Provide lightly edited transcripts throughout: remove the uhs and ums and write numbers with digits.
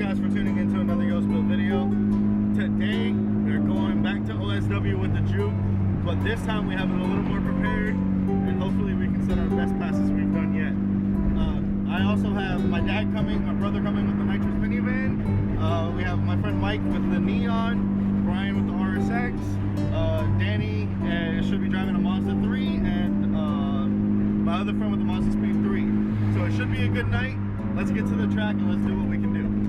guys for tuning into another Yo Spill video. Today, we're going back to OSW with the juke, but this time we have it a little more prepared, and hopefully we can set our best passes we've done yet. I also have my dad coming, my brother coming with the Nitrous minivan. We have my friend Mike with the Neon, Brian with the RSX, Danny should be driving a Mazda 3, and my other friend with the Mazda Speed 3. So it should be a good night. Let's get to the track and let's do what we can do.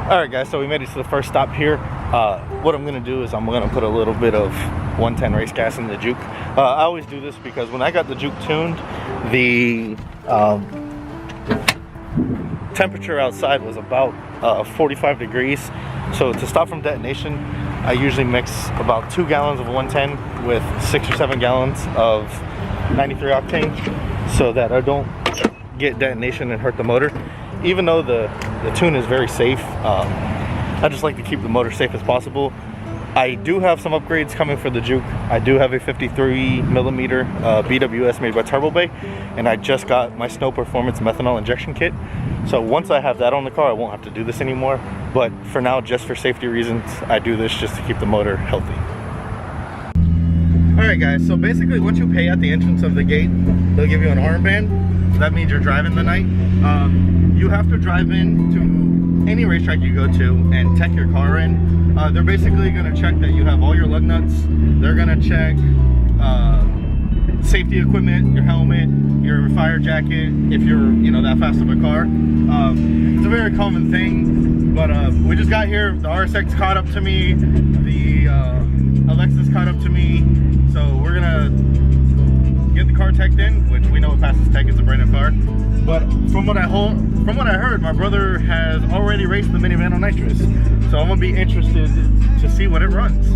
Alright guys, so we made it to the first stop here. What I'm going to do is I'm going to put a little bit of 110 race gas in the juke. I always do this because when I got the juke tuned, the temperature outside was about 45 degrees. So to stop from detonation, I usually mix about 2 gallons of 110 with 6 or 7 gallons of 93 octane so that I don't get detonation and hurt the motor. Even though the tune is very safe, I just like to keep the motor safe as possible. I do have some upgrades coming for the juke. I do have a 53 millimeter BWS made by Turbo Bay, and I just got my Snow Performance methanol injection kit. So once I have that on the car, I won't have to do this anymore. But for now, just for safety reasons, I do this just to keep the motor healthy. Alright guys, so basically once you pay at the entrance of the gate, they'll give you an armband. That means you're driving the night. You have to drive in to any racetrack you go to and tech your car in. They're basically going to check that you have all your lug nuts. They're going to check safety equipment, your helmet, your fire jacket, if you're that fast of a car. It's a very common thing, but we just got here. The RSX caught up to me, the Alexis caught up to me, so we're gonna get the car teched in, which we know it passes tech, it's a brand new car. But from what I heard, my brother has already raced the minivan on Nitrous, so I'm gonna be interested to see what it runs.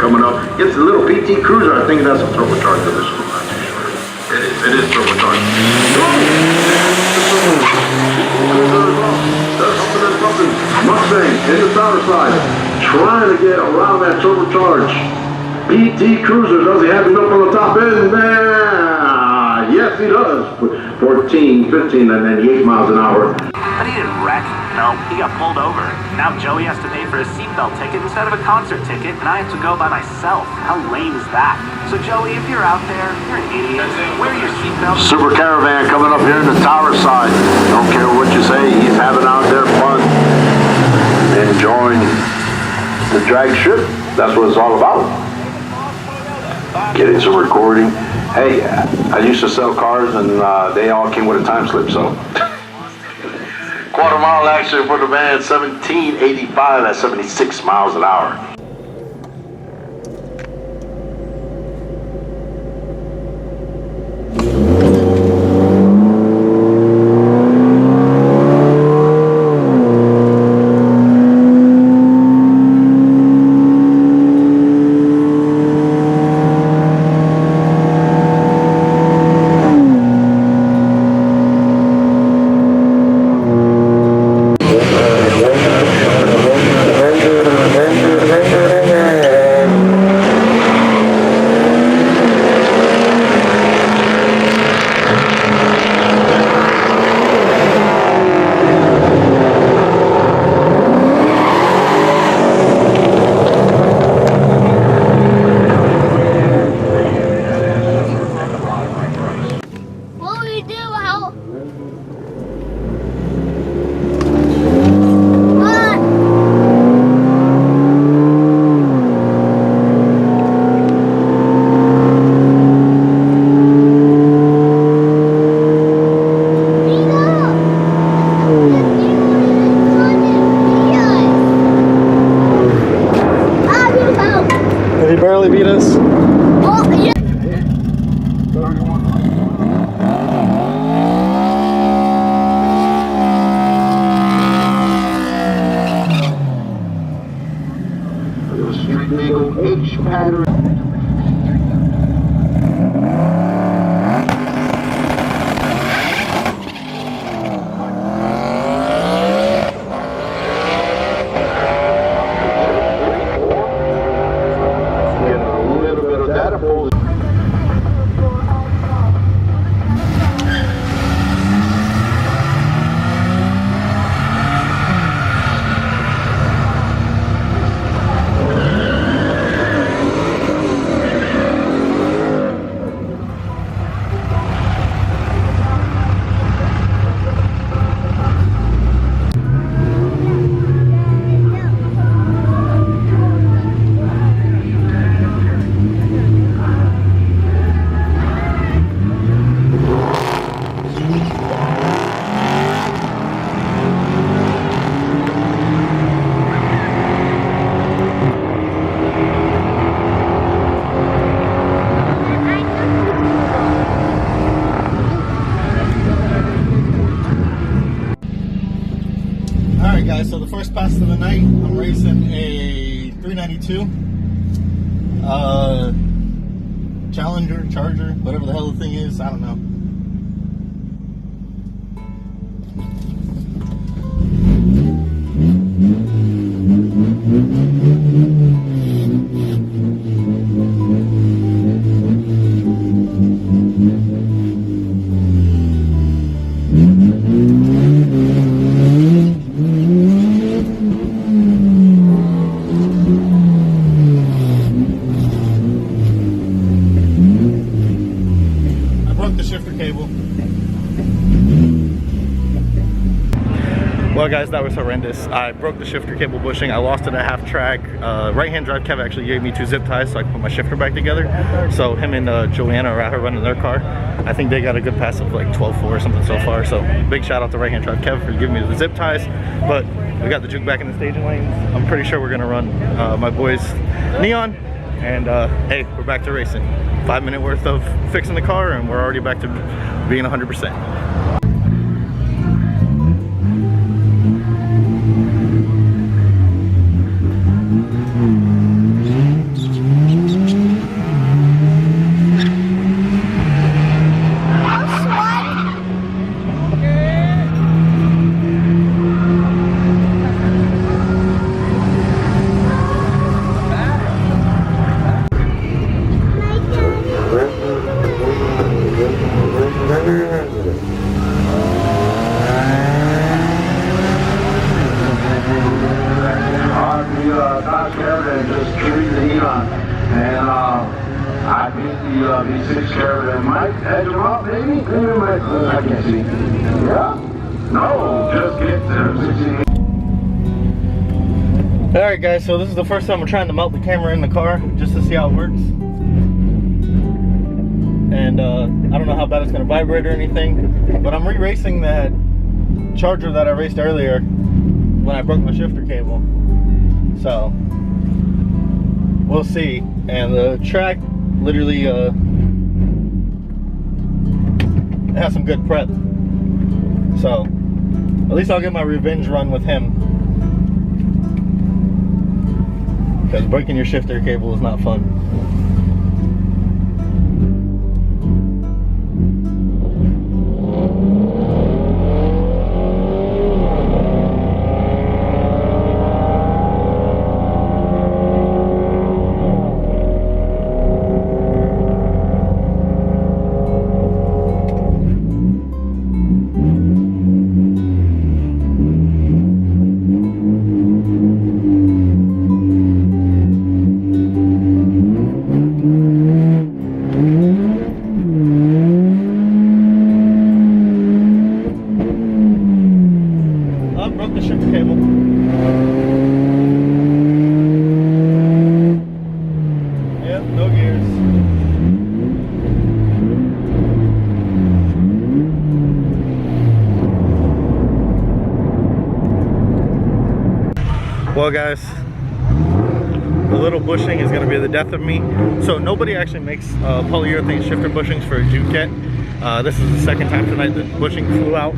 Coming up, it's a little PT Cruiser. I think that's a turbocharged edition. It is turbocharged. Mustang in the south side, trying to get around that turbocharged PT Cruiser. Does he have enough on the top end? Yes, he does. 14, 15, and then 8 miles an hour. But he didn't wreck. No, he got pulled over. Now Joey has to pay for a seatbelt ticket instead of a concert ticket, and I have to go by myself. How lame is that? So Joey, if you're out there, you're an idiot. Wear your seatbelt. Super Caravan coming up here in the tower side. Don't care what you say, he's having out there fun. Enjoying the drag strip. That's what it's all about. get into recording. Hey, I used to sell cars, and they all came with a time slip, so. Quarter mile action for the van, 1785, that's 76 miles an hour. Barely beat us. Oh, yeah. H pattern. Alright guys, so the first pass of the night, I'm racing a 392 Challenger, Charger, whatever the hell the thing is, I don't know. Well guys, that was horrendous. I broke the shifter cable bushing. I lost it at half track. Right hand drive Kev actually gave me 2 zip ties so I could put my shifter back together. So him and Joanna are out here running their car. I think they got a good pass of like 12.4 or something so far. So big shout out to right hand drive Kev for giving me the zip ties. But we got the juke back in the staging lanes. I'm pretty sure we're gonna run my boys Neon. And hey, we're back to racing. 5-minute worth of fixing the car and we're already back to being 100%. I think the V6 Caravan might edge them up, maybe? I can't see. Yeah? No, just get there. 16. Alright guys, so this is the first time we're trying to mount the camera in the car just to see how it works. I don't know how bad it's gonna vibrate or anything, but I'm re-racing that Charger that I raced earlier when I broke my shifter cable. So we'll see. And the track literally has some good prep. So at least I'll get my revenge run with him. Because breaking your shifter cable is not fun. Broke the shifter cable. Yep, no gears. Well guys, the little bushing is going to be the death of me. So nobody actually makes polyurethane shifter bushings for a juke yet. This is the second time tonight the bushing flew out.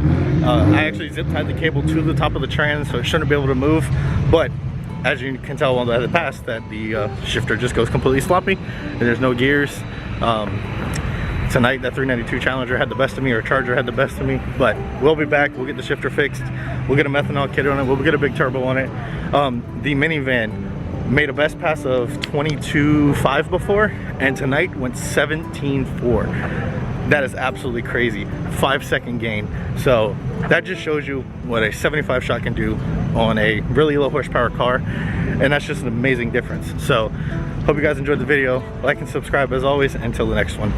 I actually zip tied the cable to the top of the trans, so it shouldn't be able to move. But as you can tell on the pass, that the shifter just goes completely sloppy and there's no gears. Tonight that 392 Challenger had the best of me, or Charger had the best of me. But we'll be back. We'll get the shifter fixed. We'll get a methanol kit on it. We'll get a big turbo on it. The minivan made a best pass of 22.5 before, and tonight went 17.4. That is absolutely crazy. 5-second gain. So that just shows you what a 75 shot can do on a really low horsepower car, and that's just an amazing difference. So hope you guys enjoyed the video. Like and subscribe as always. Until the next one.